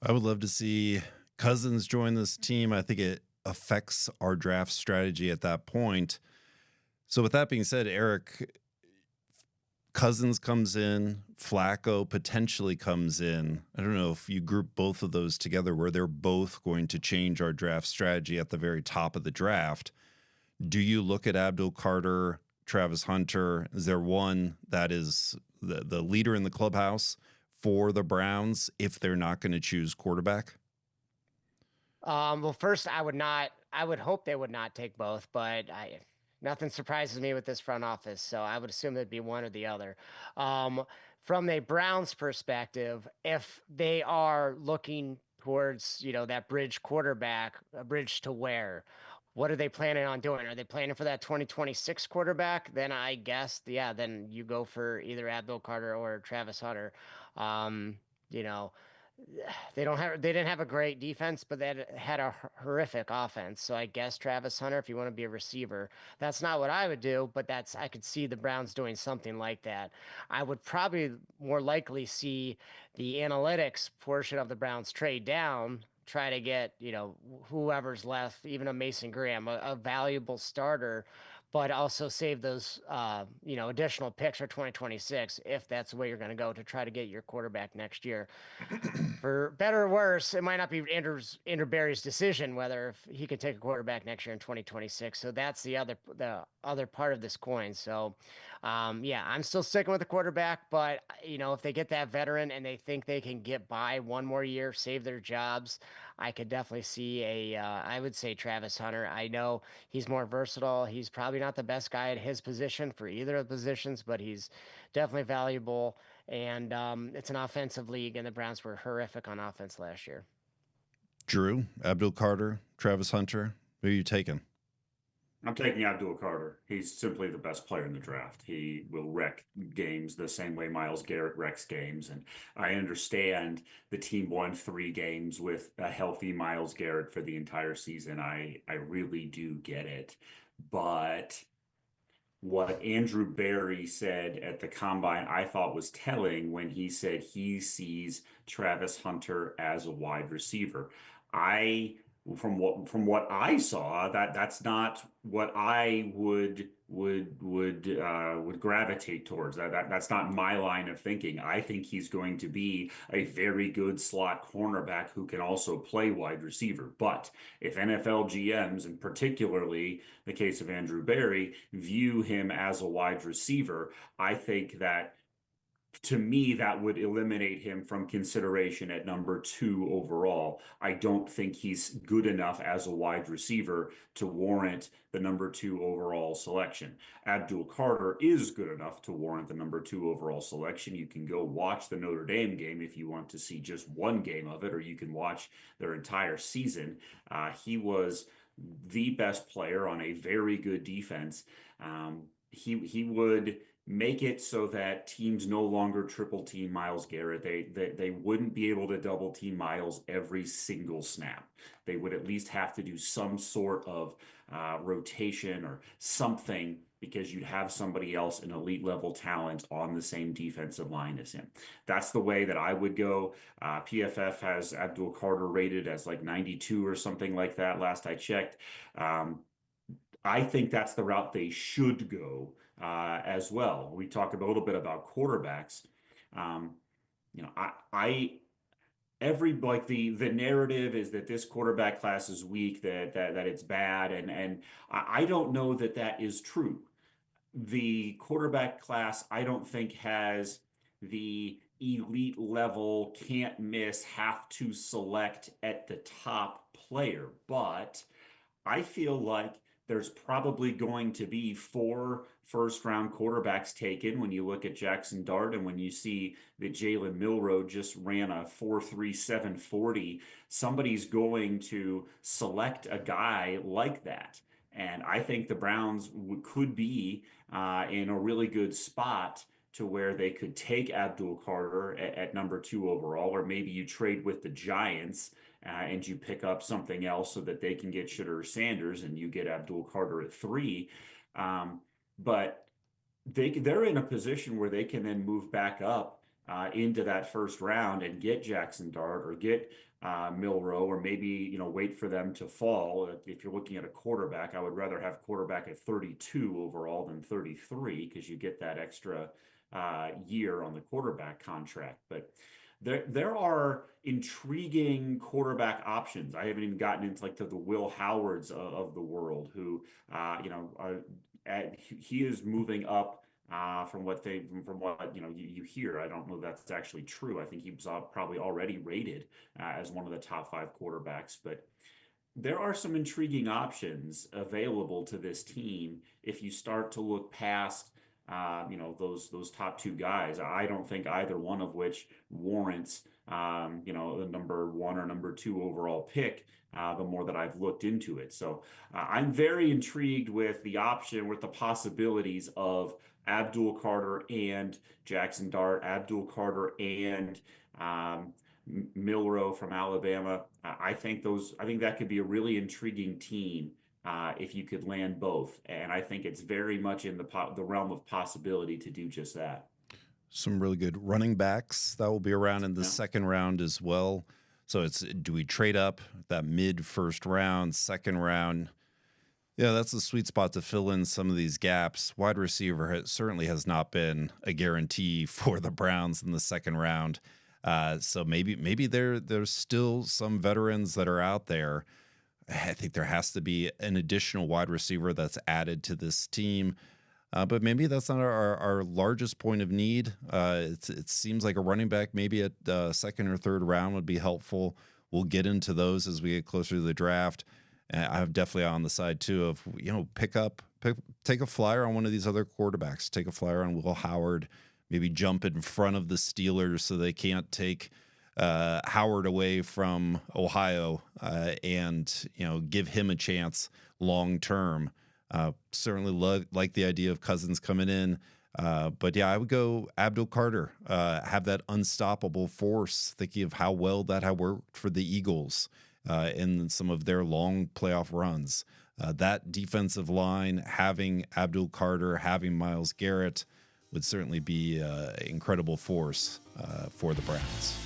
I would love to see Cousins join this team. I think it affects our draft strategy at that point. So, with that being said, Eric, Cousins comes in, Flacco potentially comes in. I don't know if you group both of those together where they're both going to change our draft strategy at the very top of the draft. Do you look at Abdul Carter, Travis Hunter? Is there one that is the leader in the clubhouse for the Browns if they're not going to choose quarterback? Well, first, I would hope they would not take both, but nothing surprises me with this front office, so I would assume it'd be one or the other. Um, from a Browns perspective, if they are looking towards, that bridge quarterback, a bridge to where, what are they planning on doing? Are they planning for that 2026 quarterback? Then I guess, yeah, then you go for either Abdul Carter or Travis Hunter. Um, you know, they didn't have a great defense, but they had a horrific offense. So I guess Travis Hunter, if you want to be a receiver, that's not what I would do, but I could see the Browns doing something like that. I would probably more likely see the analytics portion of the Browns trade down, try to get, whoever's left, even a Mason Graham, a valuable starter, but also save those, additional picks for 2026 if that's the way you're going to go to try to get your quarterback next year. For better or worse, it might not be Andrew Berry's decision whether if he could take a quarterback next year in 2026. So that's the other part of this coin. So, yeah, I'm still sticking with the quarterback, but if they get that veteran and they think they can get by one more year, save their jobs, I could definitely see I would say Travis Hunter. I know he's more versatile. He's probably not the best guy at his position for either of the positions, but he's definitely valuable. And it's an offensive league, and the Browns were horrific on offense last year. Drew, Abdul Carter, Travis Hunter. Who are you taking? I'm taking Abdul Carter. He's simply the best player in the draft. He will wreck games the same way Miles Garrett wrecks games. And I understand the team won 3 games with a healthy Miles Garrett for the entire season. I really do get it. But what Andrew Berry said at the combine, I thought was telling when he said he sees Travis Hunter as a wide receiver. I, from what I saw, that's not what I would gravitate towards. That's not my line of thinking. I think he's going to be a very good slot cornerback who can also play wide receiver. But if NFL GMs, and particularly the case of Andrew Berry, view him as a wide receiver, I think that to me, that would eliminate him from consideration at number 2 overall. I don't think he's good enough as a wide receiver to warrant the number 2 overall selection. Abdul Carter is good enough to warrant the number 2 overall selection. You can go watch the Notre Dame game if you want to see just one game of it, or you can watch their entire season. He was the best player on a very good defense. He would make it so that teams no longer triple team Miles Garrett. They wouldn't be able to double team Miles every single snap. They would at least have to do some sort of rotation or something because you'd have somebody else, an elite level talent, on the same defensive line as him. That's the way that I would go. PFF has Abdul Carter rated as like 92 or something like that last I checked. I think that's the route they should go as well. We talk a little bit about quarterbacks. Um, I every like the narrative is that this quarterback class is weak, that it's bad, and I don't know that that is true. The quarterback class, I don't think has the elite level, can't miss, have to select at the top player, but I feel like there's probably going to be 4 first round quarterbacks taken when you look at Jaxson Dart and when you see that Jalen Milroe just ran a 4.3740. Somebody's going to select a guy like that. And I think the Browns could be in a really good spot to where they could take Abdul Carter at number 2 overall, or maybe you trade with the Giants and you pick up something else so that they can get Shedeur Sanders and you get Abdul Carter at 3. But they're in a position where they can then move back up into that first round and get Jaxson Dart or get Milroe, or maybe, wait for them to fall. If you're looking at a quarterback, I would rather have quarterback at 32 overall than 33, because you get that extra year on the quarterback contract. But there are intriguing quarterback options. I haven't even gotten into like the Will Howards of the world, who he is moving up from what you hear. I don't know if that's actually true. I think he was probably already rated as one of the top 5 quarterbacks, but there are some intriguing options available to this team if you start to look past those top 2 guys. I don't think either one of which warrants the number 1 or number 2 overall pick. The more that I've looked into it, so I'm very intrigued with the possibilities of Abdul Carter and Jaxson Dart, Abdul Carter and Milroe from Alabama. I think that could be a really intriguing team if you could land both, and I think it's very much in the realm of possibility to do just that. Some really good running backs that will be around in the second round as well. So do we trade up that mid first round, second round? Yeah, that's the sweet spot to fill in some of these gaps. Wide receiver certainly has not been a guarantee for the Browns in the second round. So maybe there's still some veterans that are out there. I think there has to be an additional wide receiver that's added to this team. But maybe that's not our largest point of need. It seems like a running back maybe at second or third round would be helpful. We'll get into those as we get closer to the draft. I'm definitely on the side too of, take a flyer on one of these other quarterbacks. Take a flyer on Will Howard. Maybe jump in front of the Steelers so they can't take Howard away from Ohio, and give him a chance long term. Certainly like the idea of Cousins coming in. But yeah, I would go Abdul Carter, have that unstoppable force, thinking of how well that had worked for the Eagles in some of their long playoff runs. That defensive line, having Abdul Carter, having Myles Garrett, would certainly be an incredible force for the Browns.